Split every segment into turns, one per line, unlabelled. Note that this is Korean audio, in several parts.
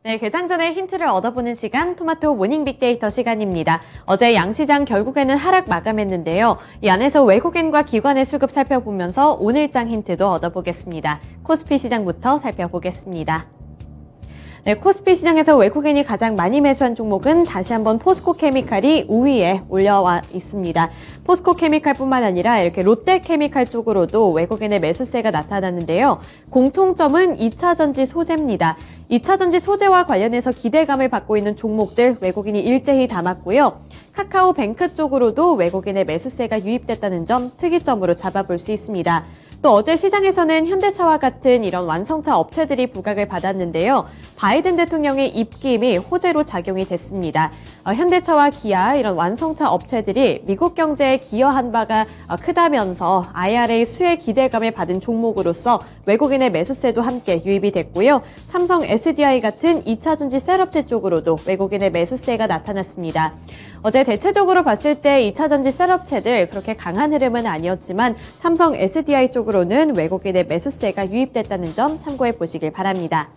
네, 개장 전에 힌트를 얻어보는 시간, 토마토 모닝 빅데이터 시간입니다. 어제 양시장 결국에는 하락 마감했는데요. 이 안에서 외국인과 기관의 수급 살펴보면서 오늘장 힌트도 얻어보겠습니다. 코스피 시장부터 살펴보겠습니다. 네, 코스피 시장에서 외국인이 가장 많이 매수한 종목은 다시 한번 포스코케미칼이 우위에 올라와 있습니다. 포스코케미칼뿐만 아니라 이렇게 롯데케미칼 쪽으로도 외국인의 매수세가 나타났는데요. 공통점은 2차전지 소재입니다. 2차전지 소재와 관련해서 기대감을 받고 있는 종목들 외국인이 일제히 담았고요. 카카오뱅크 쪽으로도 외국인의 매수세가 유입됐다는 점 특이점으로 잡아볼 수 있습니다. 또 어제 시장에서는 현대차와 같은 이런 완성차 업체들이 부각을 받았는데요. 바이든 대통령의 입김이 호재로 작용이 됐습니다. 현대차와 기아 이런 완성차 업체들이 미국 경제에 기여한 바가 크다면서 IRA 수혜 기대감을 받은 종목으로서 외국인의 매수세도 함께 유입이 됐고요. 삼성 SDI 같은 2차전지 셀업체 쪽으로도 외국인의 매수세가 나타났습니다. 어제 대체적으로 봤을 때 2차전지 셀업체들 그렇게 강한 흐름은 아니었지만 삼성 SDI 쪽으로는 외국인의 매수세가 유입됐다는 점 참고해 보시길 바랍니다.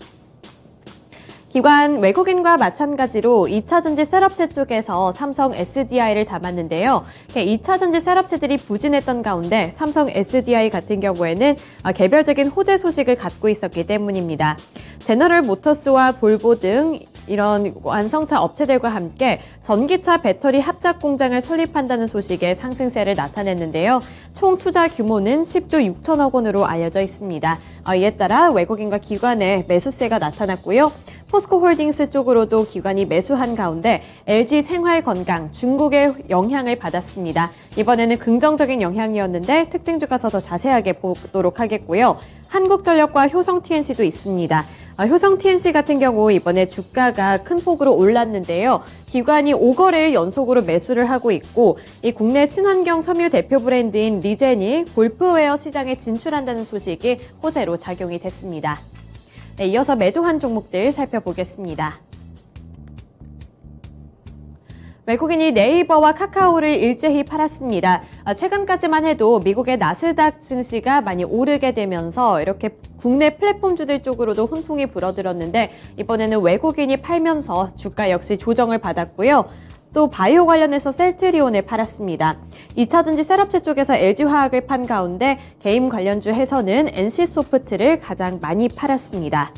기관 외국인과 마찬가지로 2차전지 셀업체 쪽에서 삼성 SDI를 담았는데요. 2차전지 셀업체들이 부진했던 가운데 삼성 SDI 같은 경우에는 개별적인 호재 소식을 갖고 있었기 때문입니다. 제너럴 모터스와 볼보 등 이런 완성차 업체들과 함께 전기차 배터리 합작 공장을 설립한다는 소식에 상승세를 나타냈는데요. 총 투자 규모는 10조 6천억 원으로 알려져 있습니다. 이에 따라 외국인과 기관의 매수세가 나타났고요. 포스코홀딩스 쪽으로도 기관이 매수한 가운데 LG생활건강, 중국의 영향을 받았습니다. 이번에는 긍정적인 영향이었는데 특징주 가서 더 자세하게 보도록 하겠고요. 한국전력과 효성TNC도 있습니다. 효성TNC 같은 경우 이번에 주가가 큰 폭으로 올랐는데요. 기관이 5거래일 연속으로 매수를 하고 있고 이 국내 친환경 섬유 대표 브랜드인 리젠이 골프웨어 시장에 진출한다는 소식이 호재로 작용이 됐습니다. 네, 이어서 매도한 종목들 살펴보겠습니다. 외국인이 네이버와 카카오를 일제히 팔았습니다. 최근까지만 해도 미국의 나스닥 증시가 많이 오르게 되면서 이렇게 국내 플랫폼주들 쪽으로도 훈풍이 불어들었는데 이번에는 외국인이 팔면서 주가 역시 조정을 받았고요. 또 바이오 관련해서 셀트리온을 팔았습니다. 2차전지 셀업체 쪽에서 LG화학을 판 가운데 게임 관련주 해서는 NC소프트를 가장 많이 팔았습니다.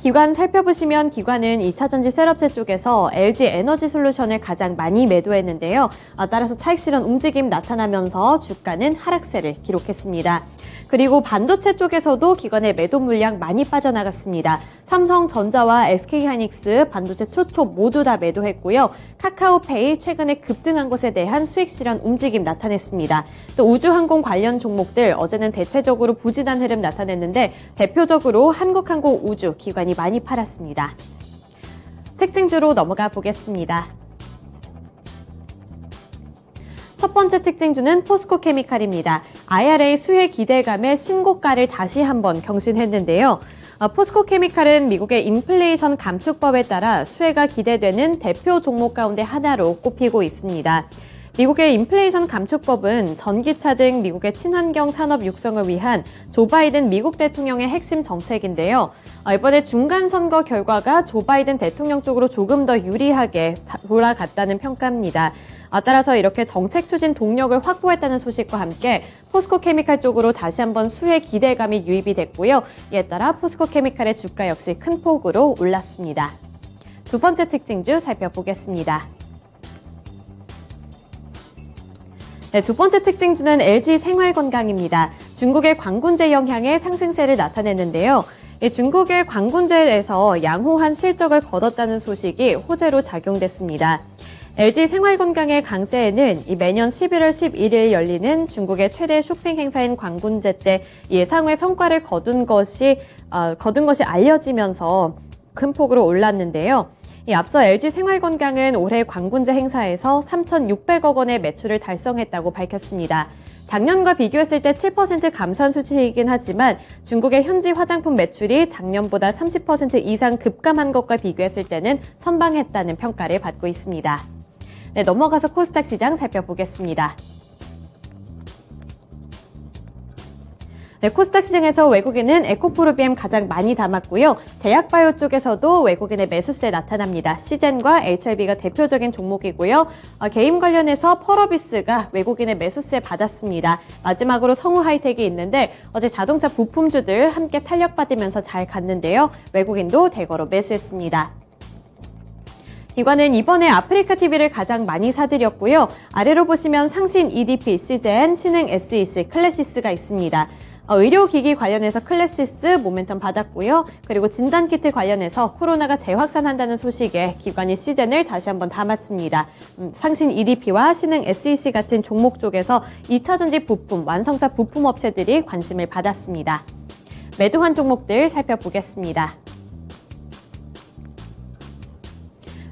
기관 살펴보시면 기관은 2차전지 셀업체 쪽에서 LG에너지솔루션을 가장 많이 매도했는데요. 따라서 차익 실현 움직임 나타나면서 주가는 하락세를 기록했습니다. 그리고 반도체 쪽에서도 기관의 매도 물량 많이 빠져나갔습니다. 삼성전자와 SK하이닉스 반도체 투톱 모두 다 매도했고요. 카카오페이 최근에 급등한 것에 대한 수익 실현 움직임 나타냈습니다. 또 우주항공 관련 종목들 어제는 대체적으로 부진한 흐름 나타냈는데 대표적으로 한국항공우주 기관이 많이 팔았습니다. 특징주로 넘어가 보겠습니다. 첫 번째 특징주는 포스코케미칼입니다. IRA 수혜 기대감에 신고가를 다시 한번 경신했는데요. 포스코케미칼은 미국의 인플레이션 감축법에 따라 수혜가 기대되는 대표 종목 가운데 하나로 꼽히고 있습니다. 미국의 인플레이션 감축법은 전기차 등 미국의 친환경 산업 육성을 위한 조 바이든 미국 대통령의 핵심 정책인데요. 이번에 중간선거 결과가 조 바이든 대통령 쪽으로 조금 더 유리하게 돌아갔다는 평가입니다. 따라서 이렇게 정책 추진 동력을 확보했다는 소식과 함께 포스코케미칼 쪽으로 다시 한번 수혜 기대감이 유입이 됐고요. 이에 따라 포스코케미칼의 주가 역시 큰 폭으로 올랐습니다. 두 번째 특징주 살펴보겠습니다. 네, 두 번째 특징주는 LG생활건강입니다. 중국의 광군제 영향에 상승세를 나타냈는데요. 중국의 광군제에서 양호한 실적을 거뒀다는 소식이 호재로 작용됐습니다. LG생활건강의 강세에는 매년 11월 11일 열리는 중국의 최대 쇼핑 행사인 광군제 때 예상외 성과를 거둔 것이 알려지면서 큰 폭으로 올랐는데요. 앞서 LG생활건강은 올해 광군제 행사에서 3,600억 원의 매출을 달성했다고 밝혔습니다. 작년과 비교했을 때 7% 감소한 수치이긴 하지만 중국의 현지 화장품 매출이 작년보다 30% 이상 급감한 것과 비교했을 때는 선방했다는 평가를 받고 있습니다. 네, 넘어가서 코스닥 시장 살펴보겠습니다. 네, 코스닥 시장에서 외국인은 에코프로비엠 가장 많이 담았고요. 제약바이오 쪽에서도 외국인의 매수세 나타납니다. 시젠과 HLB가 대표적인 종목이고요. 게임 관련해서 펄어비스가 외국인의 매수세 받았습니다. 마지막으로 성우 하이텍이 있는데 어제 자동차 부품주들 함께 탄력받으면서 잘 갔는데요. 외국인도 대거로 매수했습니다. 기관은 이번에 아프리카TV를 가장 많이 사들였고요. 아래로 보시면 상신 EDP, 시젠, 신흥 SEC, 클래시스가 있습니다. 의료기기 관련해서 클래시스 모멘텀 받았고요. 그리고 진단키트 관련해서 코로나가 재확산한다는 소식에 기관이 시젠을 다시 한번 담았습니다. 상신 EDP와 신흥 SEC 같은 종목 쪽에서 2차전지 부품, 완성차 부품 업체들이 관심을 받았습니다. 매도한 종목들 살펴보겠습니다.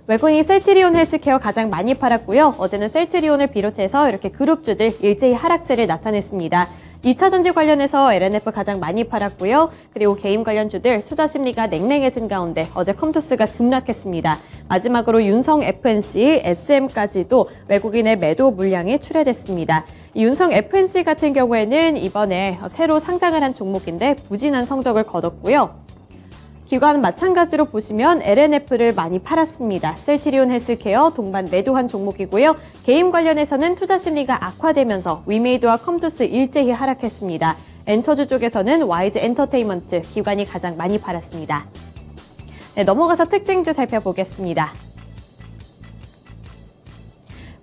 외국인이 셀트리온 헬스케어 가장 많이 팔았고요. 어제는 셀트리온을 비롯해서 이렇게 그룹주들 일제히 하락세를 나타냈습니다. 2차전지 관련해서 LNF 가장 많이 팔았고요. 그리고 게임 관련주들 투자 심리가 냉랭해진 가운데 어제 컴투스가 급락했습니다. 마지막으로 윤성 FNC, SM까지도 외국인의 매도 물량이 출회됐습니다. 이 윤성 FNC 같은 경우에는 이번에 새로 상장을 한 종목인데 부진한 성적을 거뒀고요. 기관은 마찬가지로 보시면 LNF를 많이 팔았습니다. 셀트리온 헬스케어 동반 매도한 종목이고요. 게임 관련해서는 투자 심리가 악화되면서 위메이드와 컴투스 일제히 하락했습니다. 엔터주 쪽에서는 YG 엔터테인먼트 기관이 가장 많이 팔았습니다. 네, 넘어가서 특징주 살펴보겠습니다.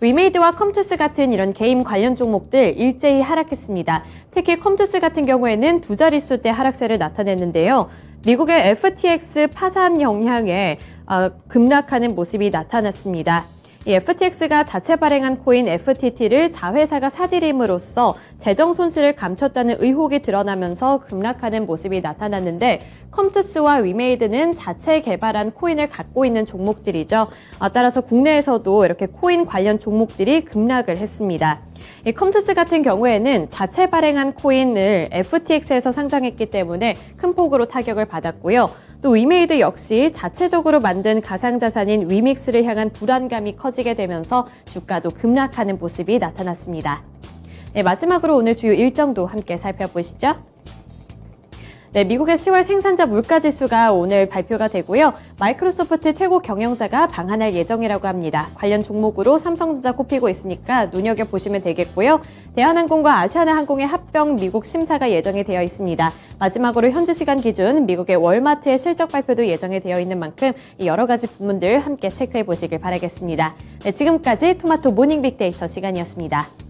위메이드와 컴투스 같은 이런 게임 관련 종목들 일제히 하락했습니다. 특히 컴투스 같은 경우에는 두 자릿수대 하락세를 나타냈는데요. 미국의 FTX 파산 영향에 급락하는 모습이 나타났습니다. 이 FTX가 자체 발행한 코인 FTT를 자회사가 사들임으로써 재정 손실을 감췄다는 의혹이 드러나면서 급락하는 모습이 나타났는데 컴투스와 위메이드는 자체 개발한 코인을 갖고 있는 종목들이죠. 따라서 국내에서도 이렇게 코인 관련 종목들이 급락을 했습니다. 이 컴투스 같은 경우에는 자체 발행한 코인을 FTX에서 상장했기 때문에 큰 폭으로 타격을 받았고요. 또 위메이드 역시 자체적으로 만든 가상자산인 위믹스를 향한 불안감이 커지게 되면서 주가도 급락하는 모습이 나타났습니다. 네, 마지막으로 오늘 주요 일정도 함께 살펴보시죠. 네, 미국의 10월 생산자 물가지수가 오늘 발표가 되고요. 마이크로소프트 최고 경영자가 방한할 예정이라고 합니다. 관련 종목으로 삼성전자 꼽히고 있으니까 눈여겨보시면 되겠고요. 대한항공과 아시아나항공의 합병 미국 심사가 예정이 되어 있습니다. 마지막으로 현지 시간 기준 미국의 월마트의 실적 발표도 예정이 되어 있는 만큼 여러 가지 부분들 함께 체크해 보시길 바라겠습니다. 네, 지금까지 토마토 모닝 빅데이터 시간이었습니다.